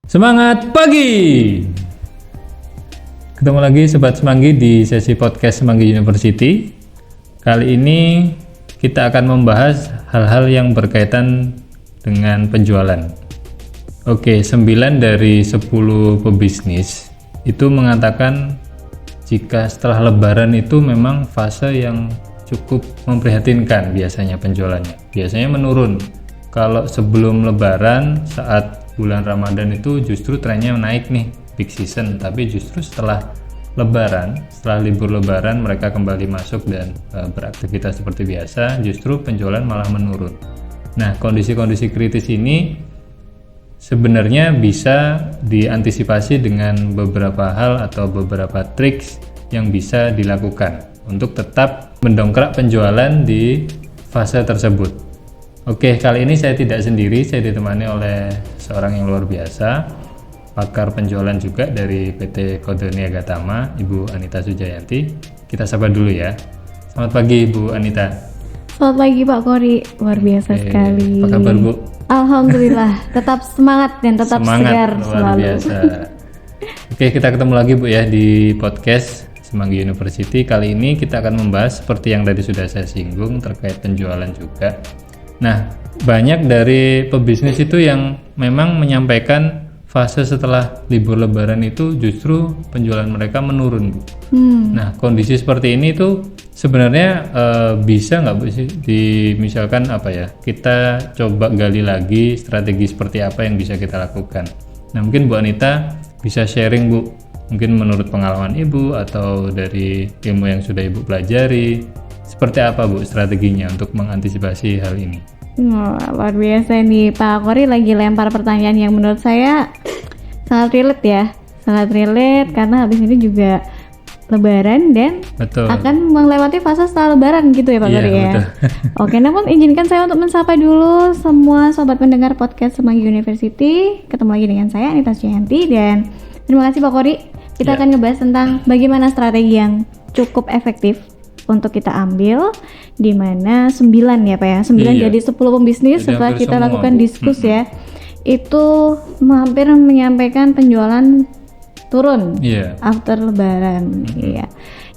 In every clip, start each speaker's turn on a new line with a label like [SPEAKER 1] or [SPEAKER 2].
[SPEAKER 1] Semangat pagi! Ketemu lagi Sobat Semanggi di sesi podcast Semanggi University. Kali ini kita akan membahas hal-hal yang berkaitan dengan penjualan. Oke, 9 dari 10 pebisnis itu mengatakan jika setelah lebaran itu memang fase yang cukup memprihatinkan biasanya penjualannya. Biasanya menurun. Kalau sebelum lebaran saat bulan Ramadan itu justru trennya naik nih, peak season, tapi justru setelah lebaran, setelah libur lebaran mereka kembali masuk dan beraktivitas seperti biasa, justru penjualan malah menurun. Nah, kondisi-kondisi kritis ini sebenarnya bisa diantisipasi dengan beberapa hal atau beberapa triks yang bisa dilakukan untuk tetap mendongkrak penjualan di fase tersebut. Oke, kali ini saya tidak sendiri, saya ditemani oleh seorang yang luar biasa, pakar penjualan juga dari PT Kode Niaga Tama, Ibu Anita Sujayanti. Kita sapa dulu ya. Selamat pagi Ibu Anita.
[SPEAKER 2] Selamat pagi Pak Kori, luar biasa sekali.
[SPEAKER 1] Apa kabar Bu?
[SPEAKER 2] Alhamdulillah, tetap semangat dan tetap segar
[SPEAKER 1] luar
[SPEAKER 2] selalu.
[SPEAKER 1] Biasa. Oke, kita ketemu lagi Bu ya di podcast Semanggi University. Kali ini kita akan membahas seperti yang tadi sudah saya singgung terkait penjualan juga. Nah, banyak dari pebisnis itu yang memang menyampaikan fase setelah libur lebaran itu justru penjualan mereka menurun, Bu. Nah, kondisi seperti ini tuh sebenarnya bisa nggak Bu sih misalkan apa ya, kita coba gali lagi strategi seperti apa yang bisa kita lakukan. Nah, mungkin Bu Anita bisa sharing Bu, mungkin menurut pengalaman Ibu atau dari ilmu yang sudah Ibu pelajari, seperti apa Bu strateginya untuk mengantisipasi hal ini?
[SPEAKER 2] Luar biasa nih Pak Kori, lagi lempar pertanyaan yang menurut saya sangat relate ya. Sangat relate karena habis ini juga lebaran dan
[SPEAKER 1] Betul.
[SPEAKER 2] akan melewati fase setelah lebaran gitu ya Pak Kori ya. Oke, namun izinkan saya untuk mensapa dulu semua sobat pendengar podcast Semanggi University. Ketemu lagi dengan saya Anita Sujayanti dan terima kasih Pak Kori. Kita akan ngebahas tentang bagaimana strategi yang cukup efektif untuk kita ambil, di mana 9 ya Pak ya, 9 jadi 10 pembisnis jadi setelah kita lakukan diskus ya, itu hampir menyampaikan penjualan turun after lebaran.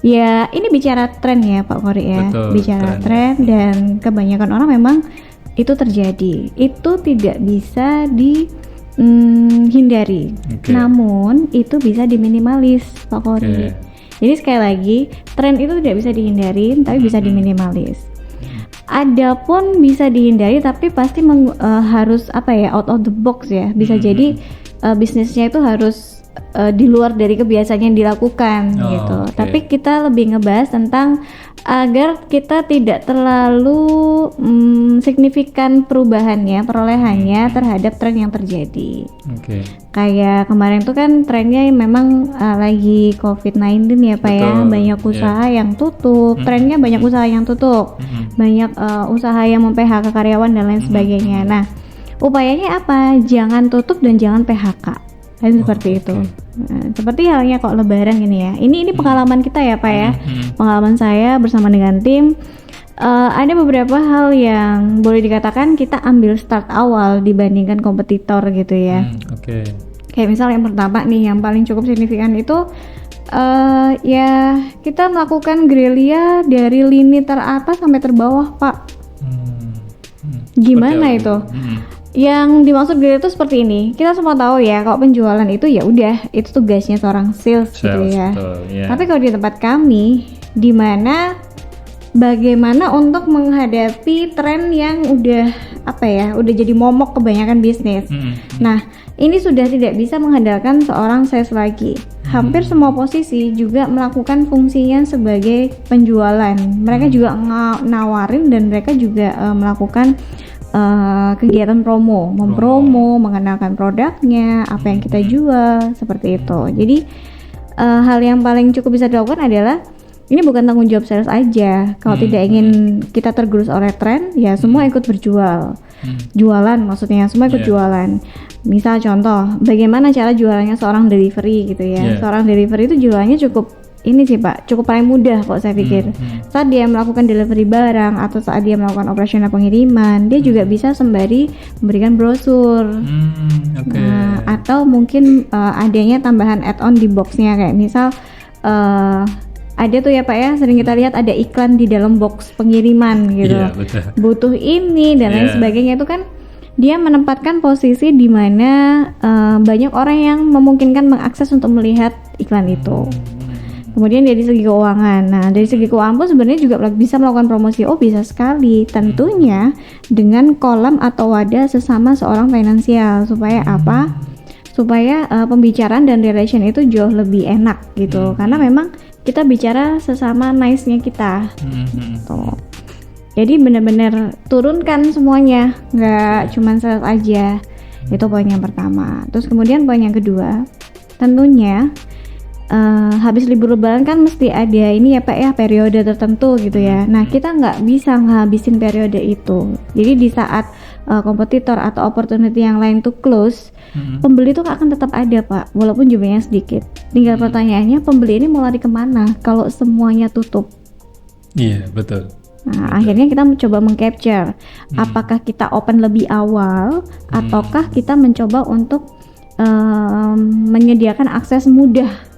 [SPEAKER 2] Ya ini bicara tren ya Pak Kori ya. Betul, bicara tren dan kebanyakan orang memang itu terjadi, itu tidak bisa dihindari, namun itu bisa diminimalis Pak Kori. Jadi sekali lagi, tren itu tidak bisa dihindari, tapi bisa diminimalis. Adapun bisa dihindari, tapi pasti harus out of the box ya. Bisa jadi bisnisnya itu harus di luar dari kebiasaan yang dilakukan gitu. Tapi kita lebih ngebahas tentang agar kita tidak terlalu signifikan perubahannya, perolehannya terhadap tren yang terjadi. Kayak kemarin tuh kan trennya memang lagi COVID-19 ya Pak ya, banyak usaha yang tutup, trennya banyak usaha yang tutup, banyak usaha yang mem-PHK karyawan dan lain sebagainya. Nah, upayanya apa? Jangan tutup dan jangan PHK. Seperti itu. Nah, seperti halnya kok lebaran ini ya. Ini pengalaman kita ya Pak ya. Pengalaman saya bersama dengan tim. Ada beberapa hal yang boleh dikatakan kita ambil start awal dibandingkan kompetitor gitu ya. Kayak misal yang pertama nih, yang paling cukup signifikan itu ya kita melakukan gerilya dari lini teratas sampai terbawah Pak. Gimana itu? Yang dimaksud gerilya itu seperti ini. Kita semua tahu ya, kalau penjualan itu ya udah, itu tugasnya seorang sales gitu ya. Tapi kalau di tempat kami, di mana bagaimana untuk menghadapi tren yang udah udah jadi momok kebanyakan bisnis. Nah, ini sudah tidak bisa mengandalkan seorang sales lagi. Hampir semua posisi juga melakukan fungsinya sebagai penjualan. Mereka juga nawarin dan mereka juga melakukan kegiatan mempromo, mengenalkan produknya, apa yang kita jual, seperti itu. Jadi hal yang paling cukup bisa dilakukan adalah ini bukan tanggung jawab sales aja. Kalau tidak ingin kita tergerus oleh tren, ya semua ikut berjual. Jualan maksudnya, semua ikut jualan. Misal contoh, bagaimana cara jualannya seorang delivery gitu ya. Seorang delivery itu jualannya cukup ini sih Pak, cukup paling mudah kok saya pikir. Saat dia melakukan delivery barang atau saat dia melakukan operasional pengiriman, dia juga bisa sembari memberikan brosur. Nah, atau mungkin adanya tambahan add-on di boxnya, kayak misal ada tuh ya Pak ya, sering kita lihat ada iklan di dalam box pengiriman gitu.
[SPEAKER 1] Iya, betul.
[SPEAKER 2] Butuh ini dan lain sebagainya, itu kan dia menempatkan posisi di mana banyak orang yang memungkinkan mengakses untuk melihat iklan itu. Kemudian dari segi keuangan, nah dari segi keuangan pun sebenarnya juga bisa melakukan promosi. Oh bisa sekali, tentunya dengan kolam atau wadah sesama seorang finansial, supaya apa? Supaya pembicaraan dan relation itu jauh lebih enak gitu, karena memang kita bicara sesama nice-nya kita. Tuh. Jadi benar-benar turunkan semuanya, nggak cuma sales aja. Itu poin yang pertama. Terus kemudian poin yang kedua, tentunya habis libur lebaran kan mesti ada ini ya Pak ya, periode tertentu gitu ya. Nah kita nggak bisa ngehabisin periode itu. Jadi di saat kompetitor atau opportunity yang lain tuh close, pembeli tuh akan tetap ada Pak, walaupun jumlahnya sedikit. Tinggal pertanyaannya, pembeli ini mau lari kemana kalau semuanya tutup?
[SPEAKER 1] Iya betul.
[SPEAKER 2] Nah akhirnya kita mencoba mengcapture, apakah kita open lebih awal ataukah kita mencoba untuk menyediakan akses mudah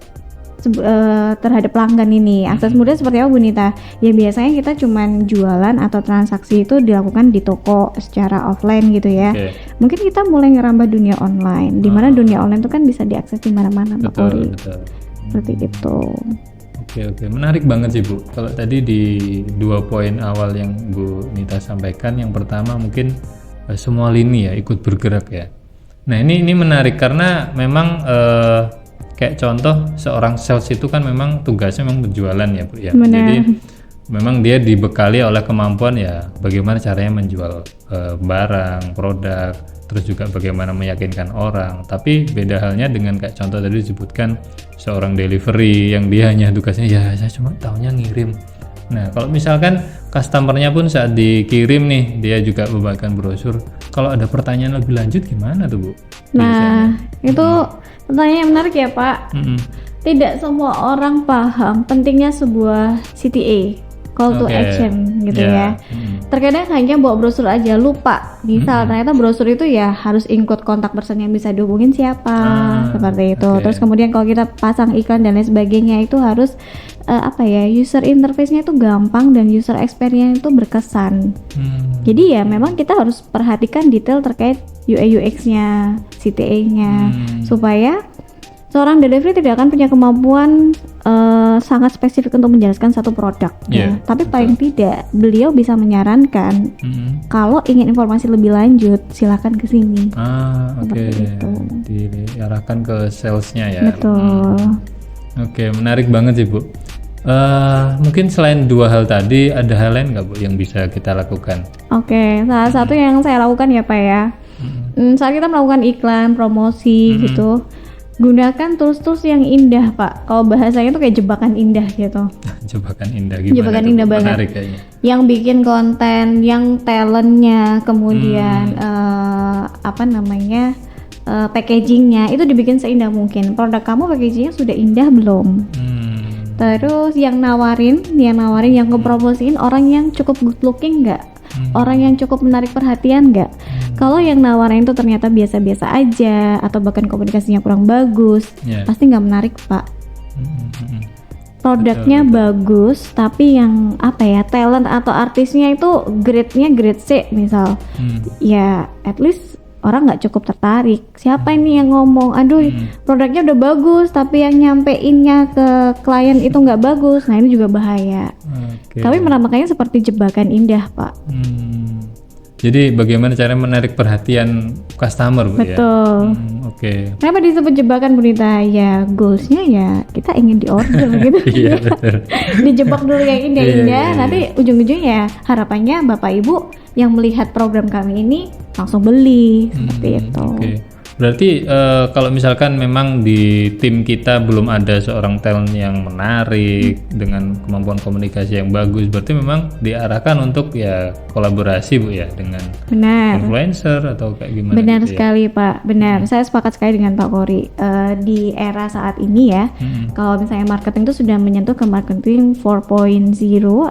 [SPEAKER 2] terhadap pelanggan ini. Akses mudah seperti apa Bu Nita? Ya biasanya kita cuman jualan atau transaksi itu dilakukan di toko secara offline gitu ya. Mungkin kita mulai ngerambah dunia online, di mana dunia online itu kan bisa diakses di mana-mana Pak Kori. Seperti itu.
[SPEAKER 1] Oke, menarik banget sih Bu. Kalau tadi di 2 poin awal yang Bu Nita sampaikan, yang pertama mungkin semua lini ya ikut bergerak ya. Nah ini menarik karena memang kayak contoh seorang sales itu kan memang tugasnya memang berjualan ya Bu ya.
[SPEAKER 2] Benar.
[SPEAKER 1] Jadi memang dia dibekali oleh kemampuan ya bagaimana caranya menjual barang, produk, terus juga bagaimana meyakinkan orang. Tapi beda halnya dengan kayak contoh tadi disebutkan seorang delivery yang dia hanya tugasnya ya saya cuma taunya ngirim. Nah kalau misalkan customernya pun saat dikirim nih dia juga membagikan brosur, kalau ada pertanyaan lebih lanjut gimana tuh Bu?
[SPEAKER 2] Nah itu pertanyaan yang menarik ya Pak. Tidak semua orang paham pentingnya sebuah CTA, call to action gitu ya. Terkadang hanya bawa brosur aja, lupa. Misal ternyata brosur itu ya harus include kontak person yang bisa dihubungin siapa, seperti itu. Terus kemudian kalau kita pasang iklan dan lain sebagainya itu harus user interface-nya itu gampang dan user experience itu berkesan. Jadi ya memang kita harus perhatikan detail terkait UI UX-nya, CTA-nya, supaya seorang delivery tidak akan punya kemampuan sangat spesifik untuk menjelaskan satu produk. Tapi paling tidak beliau bisa menyarankan kalau ingin informasi lebih lanjut silakan ke sini.
[SPEAKER 1] Diarahkan ke salesnya ya.
[SPEAKER 2] Betul.
[SPEAKER 1] Oke, menarik banget sih Bu. Mungkin selain 2 hal tadi ada hal lain nggak Bu yang bisa kita lakukan?
[SPEAKER 2] Oke, salah satu yang saya lakukan ya Pak ya, saat kita melakukan iklan, promosi gitu, gunakan tools-tools yang indah Pak. Kalau bahasanya tuh kayak jebakan indah gitu. Jebakan indah gimana? Jebakan indah banget. Menarik kayaknya. Yang bikin konten, yang talentnya, kemudian packagingnya itu dibikin seindah mungkin. Produk kamu packagingnya sudah indah belum? Terus yang nawarin, yang ngepromosiin orang yang cukup good looking nggak? Orang yang cukup menarik perhatian nggak? Kalau yang nawarin itu ternyata biasa-biasa aja atau bahkan komunikasinya kurang bagus, pasti nggak menarik Pak. Produknya bagus, tapi yang talent atau artisnya itu grade-nya grade C misal, ya at least orang nggak cukup tertarik. Siapa ini yang ngomong, aduh produknya udah bagus tapi yang nyampeinnya ke klien itu nggak bagus. Nah ini juga bahaya. Kami menampaknya seperti jebakan indah Pak.
[SPEAKER 1] Jadi bagaimana cara menarik perhatian customer Bu?
[SPEAKER 2] Betul. Kenapa disebut jebakan Bu Nita? Ya goalsnya ya kita ingin di order gitu. Iya betul. Dijebak dulu yang indah-indah, nanti ujung-ujungnya harapannya Bapak Ibu yang melihat program kami ini langsung beli, seperti itu.
[SPEAKER 1] Berarti kalau misalkan memang di tim kita belum ada seorang talent yang menarik dengan kemampuan komunikasi yang bagus, berarti memang diarahkan untuk ya kolaborasi Bu ya dengan
[SPEAKER 2] Benar.
[SPEAKER 1] influencer atau kayak gimana?
[SPEAKER 2] Benar
[SPEAKER 1] gitu ya?
[SPEAKER 2] sekali Pak, benar. Saya sepakat sekali dengan Pak Kori. Di era saat ini ya, kalau misalnya marketing itu sudah menyentuh ke marketing 4.0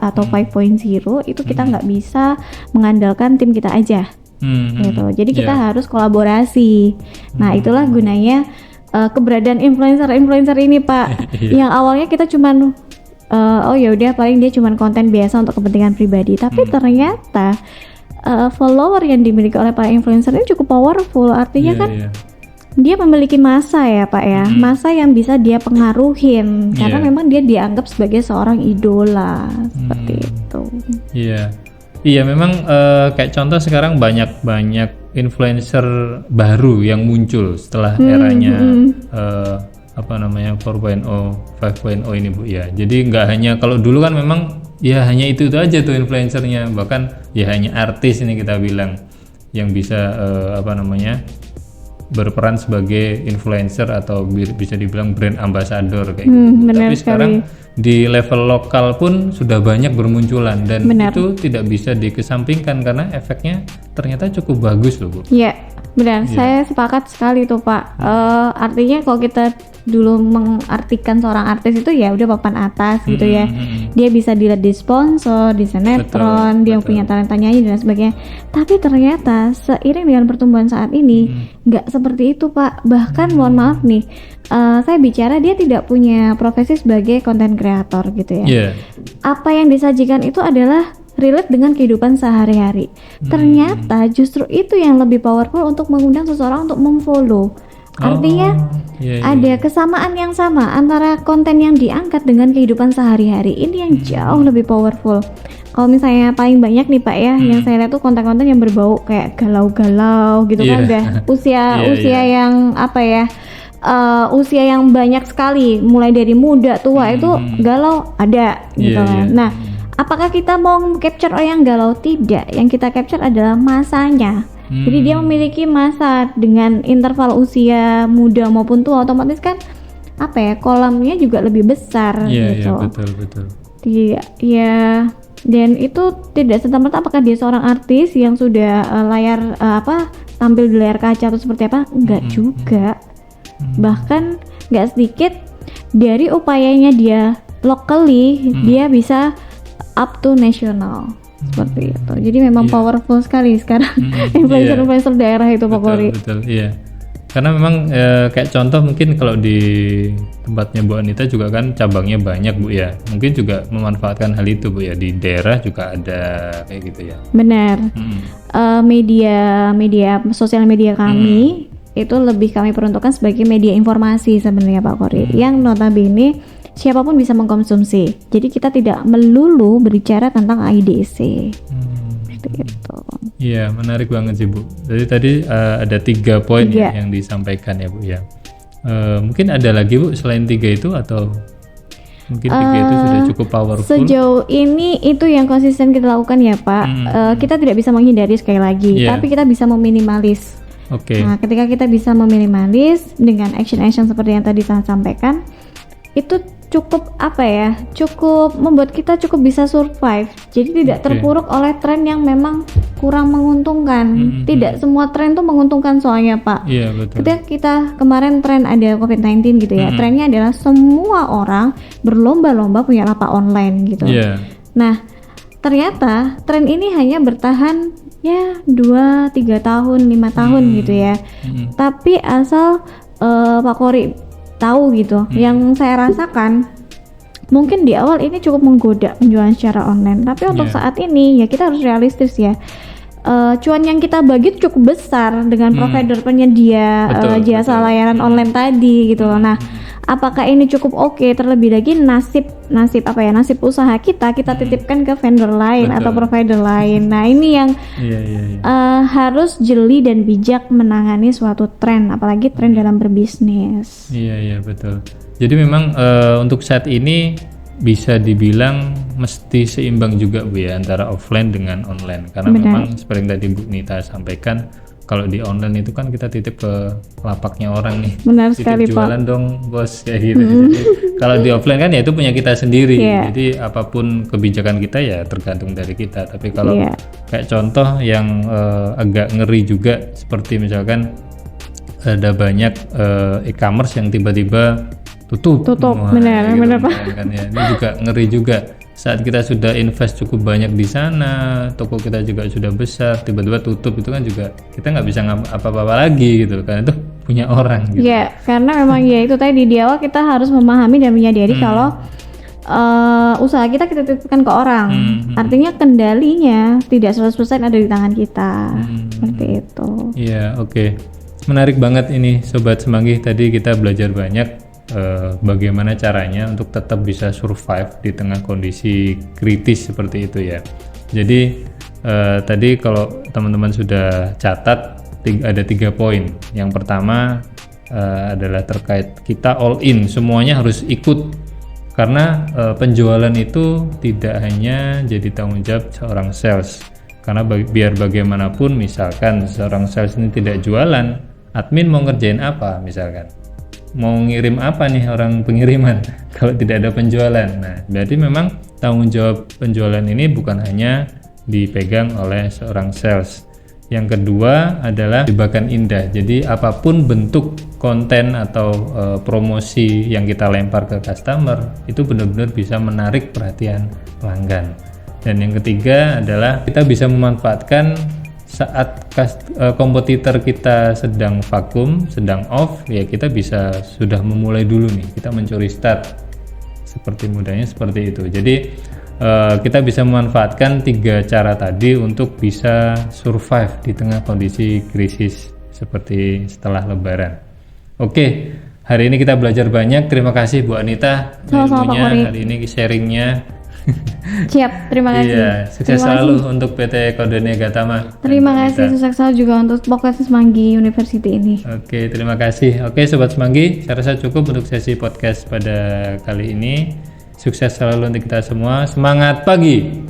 [SPEAKER 2] atau 5.0, itu kita nggak bisa mengandalkan tim kita aja. Gitu. Jadi kita harus kolaborasi. Nah, itulah gunanya keberadaan influencer ini, Pak. Yang awalnya kita cuman oh ya udah paling dia cuman konten biasa untuk kepentingan pribadi, tapi ternyata follower yang dimiliki oleh para influencer ini cukup powerful. Artinya kan dia memiliki massa ya, Pak ya. Massa yang bisa dia pengaruhin karena memang dia dianggap sebagai seorang idola seperti itu.
[SPEAKER 1] Iya, memang kayak contoh sekarang banyak influencer baru yang muncul setelah eranya 4.0, 5.0 ini Bu ya. Jadi nggak hanya, kalau dulu kan memang ya hanya itu aja tuh influencernya, bahkan ya hanya artis ini kita bilang yang bisa berperan sebagai influencer atau bisa dibilang brand ambassador kayak gitu. Tapi sekarang di level lokal pun sudah banyak bermunculan dan itu tidak bisa dikesampingkan karena efeknya ternyata cukup bagus loh Bu.
[SPEAKER 2] Iya, benar. Saya sepakat sekali tuh Pak. Artinya kalau kita dulu mengartikan seorang artis itu ya udah papan atas gitu ya. Dia bisa dilihat di sponsor, di sinetron, dia punya talenta nyanyi dan sebagainya. Tapi ternyata seiring dengan pertumbuhan saat ini nggak seperti itu Pak. Bahkan mohon maaf nih, saya bicara dia tidak punya profesi sebagai content creator gitu ya. Apa yang disajikan itu adalah relate dengan kehidupan sehari-hari. Ternyata justru itu yang lebih powerful untuk mengundang seseorang untuk memfollow. Artinya ada kesamaan yang sama antara konten yang diangkat dengan kehidupan sehari-hari. Ini yang jauh lebih powerful. Kalau misalnya paling banyak nih Pak ya, yang saya lihat tuh konten-konten yang berbau kayak galau-galau gitu kan, udah usia yang apa ya, usia yang banyak sekali, mulai dari muda tua itu galau ada gitu kan. Nah, apakah kita mau capture orang yang galau? Tidak. Yang kita capture adalah masanya. Jadi dia memiliki masa dengan interval usia muda maupun tua, otomatis kan apa ya, kolamnya juga lebih besar gitu.
[SPEAKER 1] Betul.
[SPEAKER 2] Iya, dan itu tidak serta-merta apakah dia seorang artis yang sudah tampil di layar kaca atau seperti apa? Enggak juga. Bahkan enggak sedikit dari upayanya dia locally, dia bisa up to national. Seperti itu. Jadi memang powerful sekali sekarang influencer daerah itu Pak Kori.
[SPEAKER 1] Betul, iya. Karena memang kayak contoh mungkin kalau di tempatnya Bu Anita juga kan cabangnya banyak Bu ya. Mungkin juga memanfaatkan hal itu Bu ya, di daerah juga ada kayak gitu ya.
[SPEAKER 2] Benar. Sosial media kami itu lebih kami peruntukkan sebagai media informasi sebenarnya Pak Kori. Yang notabene siapapun bisa mengkonsumsi. Jadi kita tidak melulu berbicara tentang AIDS. Seperti itu.
[SPEAKER 1] Iya, menarik banget sih Bu. Jadi tadi ada 3 poin ya yang disampaikan ya Bu ya. Mungkin ada lagi Bu selain 3 itu, atau mungkin 3 itu sudah cukup powerful?
[SPEAKER 2] Sejauh ini itu yang konsisten kita lakukan ya Pak. Kita tidak bisa menghindari sekali lagi, tapi kita bisa meminimalis. Nah, ketika kita bisa meminimalis dengan action seperti yang tadi saya sampaikan, itu cukup cukup membuat kita cukup bisa survive. Jadi tidak terpuruk oleh tren yang memang kurang menguntungkan. Tidak semua tren tuh menguntungkan soalnya Pak.
[SPEAKER 1] Betul.
[SPEAKER 2] Ketika kita kemarin tren ada COVID-19 gitu ya, trennya adalah semua orang berlomba-lomba punya lapak online gitu. Nah, ternyata tren ini hanya bertahan ya 2-3 tahun, 5 tahun gitu ya. Tapi asal Pak Kori tahu gitu, yang saya rasakan mungkin di awal ini cukup menggoda penjualan secara online, tapi untuk saat ini ya kita harus realistis ya. Cuan yang kita bagi cukup besar dengan provider penyedia jasa layanan online tadi gitu loh. Nah, apakah ini cukup oke? Terlebih lagi nasib usaha kita titipkan ke vendor lain atau provider lain. Nah, ini yang harus jeli dan bijak menangani suatu tren, apalagi tren dalam berbisnis.
[SPEAKER 1] Iya betul. Jadi memang untuk saat ini bisa dibilang mesti seimbang juga Bu ya antara offline dengan online, karena memang seperti yang tadi Bu Nita sampaikan, kalau di online itu kan kita titip ke lapaknya orang nih.
[SPEAKER 2] Benar
[SPEAKER 1] Titip
[SPEAKER 2] sekali, Pak.
[SPEAKER 1] jualan dong bos kayak gitu. Jadi, kalau di offline kan ya itu punya kita sendiri.
[SPEAKER 2] Iya.
[SPEAKER 1] Jadi apapun kebijakan kita ya tergantung dari kita. Tapi kalau
[SPEAKER 2] Iya.
[SPEAKER 1] kayak contoh yang agak ngeri juga seperti misalkan ada banyak e-commerce yang tiba-tiba tutup. Wah,
[SPEAKER 2] benar,
[SPEAKER 1] gitu
[SPEAKER 2] benar, Pak.
[SPEAKER 1] kan ya. Ini juga ngeri juga. Saat kita sudah invest cukup banyak di sana, toko kita juga sudah besar, tiba-tiba tutup, itu kan juga kita nggak bisa apa-apa lagi gitu kan, itu punya orang gitu.
[SPEAKER 2] Ya, karena memang ya itu tadi di awal kita harus memahami dan menyadari kalau usaha kita titipkan ke orang. Artinya kendalinya tidak 100% ada di tangan kita. Seperti itu.
[SPEAKER 1] Iya, oke. Menarik banget ini Sobat Semanggi, tadi kita belajar banyak bagaimana caranya untuk tetap bisa survive di tengah kondisi kritis seperti itu ya. Jadi tadi kalau teman-teman sudah catat ada 3 poin. Yang pertama adalah terkait kita all in, semuanya harus ikut karena penjualan itu tidak hanya jadi tanggung jawab seorang sales. Karena biar bagaimanapun misalkan seorang sales ini tidak jualan, admin mau ngerjain apa misalkan? Mau ngirim apa nih orang pengiriman kalau tidak ada penjualan. Nah, berarti memang tanggung jawab penjualan ini bukan hanya dipegang oleh seorang sales. Yang kedua adalah jebakan indah. Jadi apapun bentuk konten atau promosi yang kita lempar ke customer itu benar-benar bisa menarik perhatian pelanggan. Dan yang ketiga adalah kita bisa memanfaatkan saat kompetitor kita sedang vakum, sedang off, ya kita bisa sudah memulai dulu nih, kita mencuri start. Seperti mudahnya seperti itu. Jadi kita bisa memanfaatkan 3 cara tadi untuk bisa survive di tengah kondisi krisis seperti setelah Lebaran. Oke, hari ini kita belajar banyak. Terima kasih Bu Anita ilmunya hari ini, sharingnya.
[SPEAKER 2] Siap, terima kasih.
[SPEAKER 1] Iya, sukses selalu untuk PT Kodone Gatama.
[SPEAKER 2] Terima kasih, sukses selalu juga untuk podcast Semanggi University ini.
[SPEAKER 1] Oke, terima kasih. Oke, Sobat Semanggi, saya rasa cukup untuk sesi podcast pada kali ini. Sukses selalu untuk kita semua. Semangat pagi!